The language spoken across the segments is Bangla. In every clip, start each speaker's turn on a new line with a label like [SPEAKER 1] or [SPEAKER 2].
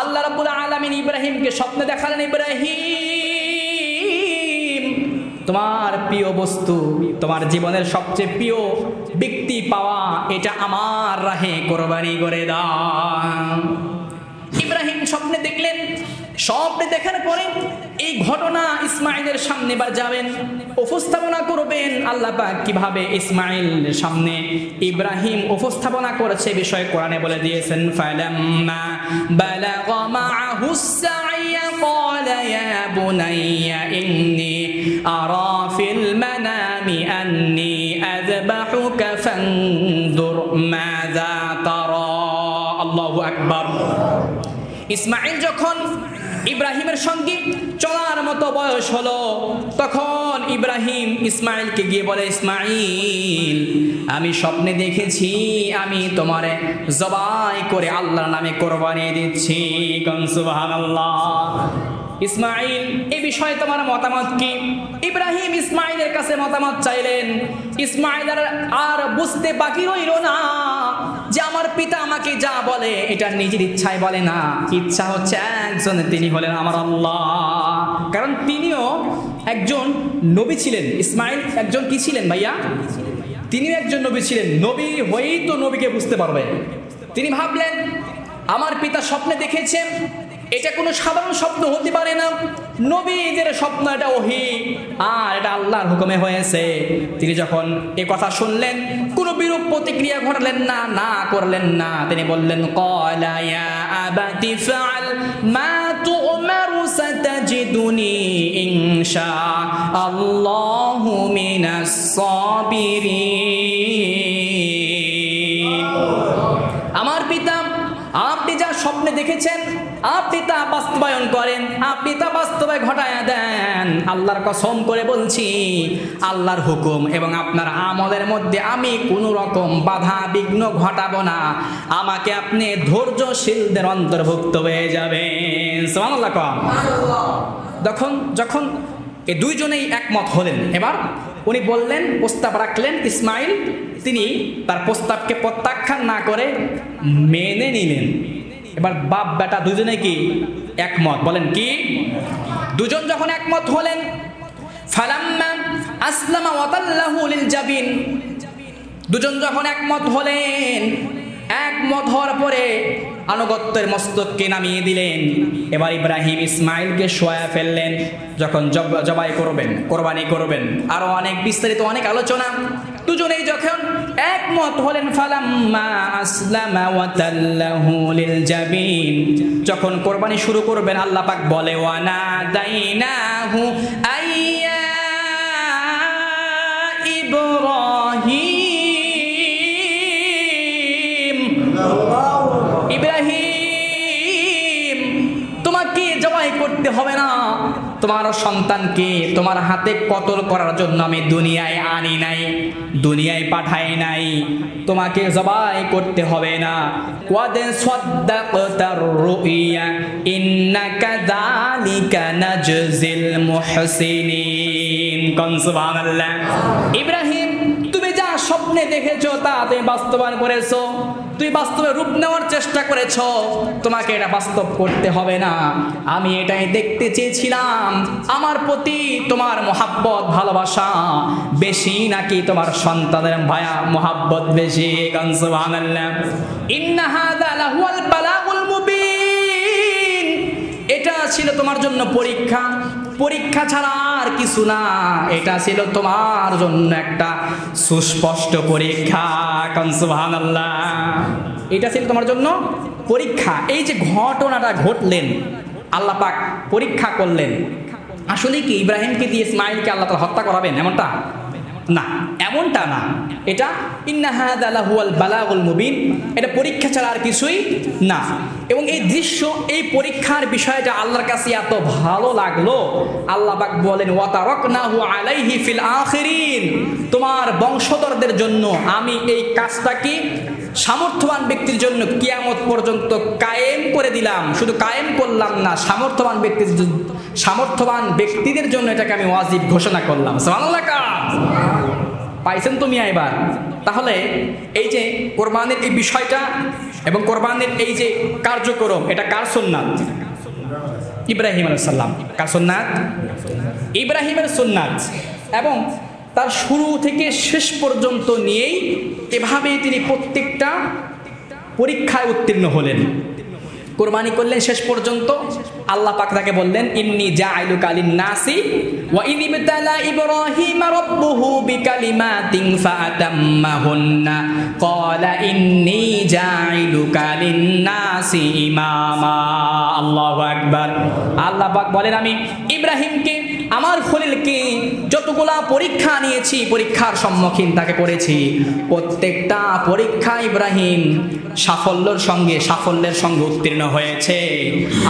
[SPEAKER 1] আল্লাহ রাব্বুল আলামিন ইব্রাহিমকে স্বপ্নে দেখালেন, ইব্রাহিম তোমার প্রিয় বস্তু, তোমার জীবনের সবচেয়ে প্রিয় ব্যক্তি পাওয়া, এটা আমার রাহে কোরবানি করে দাও। ইব্রাহিম স্বপ্নে দেখলেন। স্বপ্নে দেখার পরে এই ঘটনা ইসমাইলের সামনে এবার যাবেন, উপস্থাপনা করবেন। আল্লাহ পাক কিভাবে ইসমাইলের সামনে ইব্রাহিম উপস্থাপনা করেছে বিষয় কোরআনে বলে দিয়েছেন। ফালাম্মা বালাগা মাআহুস সা'য়া ক্বালা ইয়া বুনাইয়া ইন্নী আরা ফিল মানামি আন্নী আযবাহুকা ফানজুর মাযা তারা। আল্লাহু আকবার। ইসমাইল যখন ইব্রাহিমের সঙ্গে চলার মতো বয়স হলো, তখন ইব্রাহিম ইসমাইলকে গিয়ে বলে, ইসমাইল আমি স্বপ্নে দেখেছি আমি তোমারে জবাই করে আল্লাহর নামে কোরবানি দিচ্ছি। সুবহানাল্লাহ। ইসমাইল এই বিষয়ে তোমার মতামত কি? ইব্রাহিম ইসমাইলের কাছে মতামত চাইলেন। ইসমাইল আর বুঝতে বাকি রইল না যে আমার পিতা আমাকে যা বলে এটা নিজের ইচ্ছায় বলে না, ইচ্ছা হচ্ছে একজন, তিনি হলেন আমার আল্লাহ। কারণ তিনিও একজন নবী ছিলেন। ইসমাইল একজন কি ছিলেন ভাইয়া? তিনিও একজন নবী ছিলেন। নবী হয়েই তো নবীকে বুঝতে পারবে। তিনি ভাবলেন আমার পিতা স্বপ্নে দেখেছেন, এটা কোনো সাধারণ স্বপ্ন হতে পারে না, নবীদের স্বপ্ন, এটা ওহী, আর এটা আল্লাহর হুকুমে হয়েছে। তিনি যখন এ কথা শুনলেন কোনো বিরূপ প্রতিক্রিয়া ঘটালেন না, না করলেন না। তিনি বললেন, ক্বালা ইয়া আবাতি ফাআল মা তু'মারু সাতাজিদুনি ইনশাআল্লাহু মিনাস সাবিরিন। আমার পিতা, আপনি যা স্বপ্নে দেখেছেন আপনি তা বাস্তবায়ন করেন, আপনি তা বাস্তবে ঘটায়া দেন। আল্লাহর কসম করে বলছি, আল্লাহর হুকুম এবং আপনার আমলের মধ্যে আমি কোনো রকম বাধা বিঘ্ন ঘটাবো না। আমাকে আপনি ধৈর্যশীলদের অন্তর্ভুক্ত হয়ে যাবেন। সুবহানাল্লাহ। যখন এই দুইজনেই একমত হলেন, এবার উনি বললেন, প্রস্তাব রাখলেন। ইসমাইল তিনি তার প্রস্তাবকে প্রত্যাখ্যান না করে মেনে নিলেন। এবার বাপ বেটা দুজনে কি একমত? বলেন কি? দুজন যখন একমত হলেন, ফালাম্মা আসলামা ওয়া তাল্লাহু লিল জাবিন, দুজন যখন একমত হলেন, একমত হওয়ার পরে আনুগত্যের মস্তককে নামিয়ে দিলেন। এবার ইব্রাহিম ইসমাইলকে শোয়া ফেললেন। যখন জবাই করবেন, কোরবানি করবেন, আরো অনেক বিস্তারিত অনেক আলোচনা। দুজনেই যখন একমত হলেন, ফালাম্মা আসলামা ওয়া তাল্লাহু লিল জাবিন, যখন কোরবানি শুরু করবেন, আল্লাহ পাক বলে, ওয়া নাদাইনাহু আইয়া ইব্রাহিম। ইব্রাহিম তোমাকে জবাই করতে হবে না, তোমার সন্তানকে তোমার হাতে কতল করার জন্য আমি দুনিয়ায় আনি নাই, দুনিয়ায় পাঠাই নাই, তোমাকে জবাই করতে হবে না। ওয়াদ সাদ্দাকতার রুইয়া ইন্নাকা যালিকা নাজজিল মুহসিনিন। সুবহানাল্লাহ। ইব্রাহিম তুমি যা স্বপ্নে দেখেছো তা তুমি বাস্তবায়ন করেছো, তুই বাস্তবে রূপ নেওয়ার চেষ্টা করেছো, তোমাকে এটা বাস্তব করতে হবে না। আমি এটাই দেখতে চেয়েছিলাম আমার প্রতি তোমার মহাব্বত ভালোবাসা বেশি নাকি তোমার সন্তানের ভায়া মহাব্বত বেশি। সুবহানাল্লাহ। ইন্না হাযা লাহুয়াল বালাগুল মুবিন, এটা ছিল তোমার জন্য পরীক্ষা, পরীক্ষা ছাড়া আর কিছু না। এটা ছিল তোমার জন্য একটা সুস্পষ্ট পরীক্ষা। সুবহানাল্লাহ। এটা ছিল তোমার জন্য পরীক্ষা। এই যে ঘটনাটা ঘটলেন, আল্লাহ পাক পরীক্ষা করলেন। আসলে কি ইব্রাহিমকে দিয়ে ইসমাইলকে আল্লাহ তাআলা হত্যা করাবেন এমনটা না, এমনটা না। এটা ইন্না হাযা লাহুয়াল বালাগুল মুবিন, এটা পরীক্ষা ছাড়া আর কিছুই না। এবং এই দৃশ্য, এই পরীক্ষার বিষয়টা আল্লাহর কাছে এত ভালো লাগলো, আল্লাহ পাক বলেন, ওয়া তারাকনাহু আলাইহি ফিল আখিরিন, তোমার বংশধরদের জন্য আমি এই কাজটাকে সামর্থ্যবান ব্যক্তির জন্য কিয়ামত পর্যন্ত কায়েম করে দিলাম। শুধু কায়েম করলাম না, সামর্থ্যবান ব্যক্তিদের জন্য এটাকে আমি ওয়াজিব ঘোষণা করলাম। সুবহানাল্লাহ। পাইছেন তুমি এবার? তাহলে এই যে কোরবানির এই বিষয়টা এবং কোরবানির এই যে কার্যক্রম, এটা কার সুন্নাত? ইব্রাহিম আলাইহিস সালাম। কার সুন্নাত? ইব্রাহিমের সুন্নাত। এবং তার শুরু থেকে শেষ পর্যন্ত নিয়েই এভাবেই তিনি প্রত্যেকটা পরীক্ষায় উত্তীর্ণ হলেন, কোরবানি করলেন শেষ পর্যন্ত। আল্লাহ পাক তাকে বললেন, ইন্নী জাইলুকা লিন-নাসি ওয়া ইনিবতালা ইব্রাহিমা রাব্বুহু বিকালিমাতিন ফাআতাম্মাহুন্না ক্বালা ইন্নী জাইলুকা লিন-নাসি ইমামা। আল্লাহু আকবার। আল্লাহ পাক বলেন, আমি ইব্রাহিমকে, আমার খলিলকে যতগুলা পরীক্ষা নিয়েছি, পরীক্ষার সম্মুখীন তাকে করেছি, প্রত্যেকটা পরীক্ষা ইব্রাহিম সাফল্যের সঙ্গে উত্তীর্ণ হয়েছে।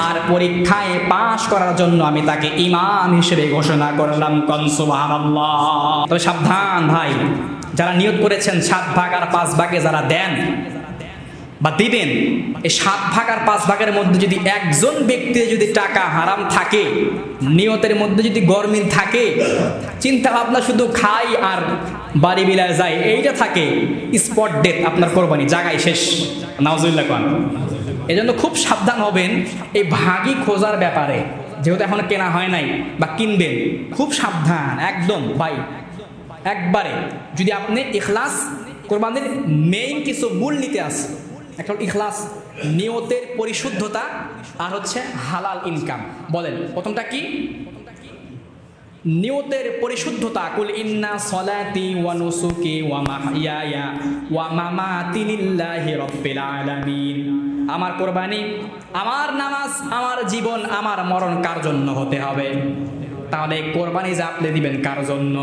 [SPEAKER 1] আর পরীক্ষায় পাশ করার জন্য আমি তাকে ইমাম হিসেবে ঘোষণা করলাম। কোন সুবহানাল্লাহ। তবে সাবধান ভাই, যারা নিয়ত করেছেন 7 ভাগ আর 5 ভাগে যারা দেন বা দিবেন, এই 7 ভাগ আর 5 ভাগের মধ্যে যদি একজন ব্যক্তির যদি টাকা হারাম থাকে, নিয়তের মধ্যে যদি গরমিল থাকে, চিন্তা ভাবনা শুধু খাই আর বাড়ি বিলায় যায়, এইটা থাকে, স্পট ডেথ, আপনার কোরবানি জায়গায় শেষ। নাউজুবিল্লাহ কোন। এজন্য খুব সাবধান হবেন এই ভাগই খোঁজার ব্যাপারে, যেহেতু এখনো কেনা হয় নাই বা কিনবেন, খুব সাবধান একদম ভাই। একবারে যদি আপনি ইখলাস, কোরবানির মেইন কিছু মূল নীতি আছে, একটা ইখলাস, নিয়তের পরিশুদ্ধতা, আর হচ্ছে হালাল ইনকাম। বলেন প্রথমটা কি? নিয়তের পরিশুদ্ধতা। কুল ইন্না সলাতি ওয়া নুসুকি ওয়া মাহইয়ায়া ওয়া মামাতি লিল্লাহি রাব্বিল আলামিন। আমার কোরবানি, আমার নামাজ, আমার জীবন, আমার মরণ কার জন্য হতে হবে? তাহলে কোরবানি যে আপনি দিবেন কার জন্য?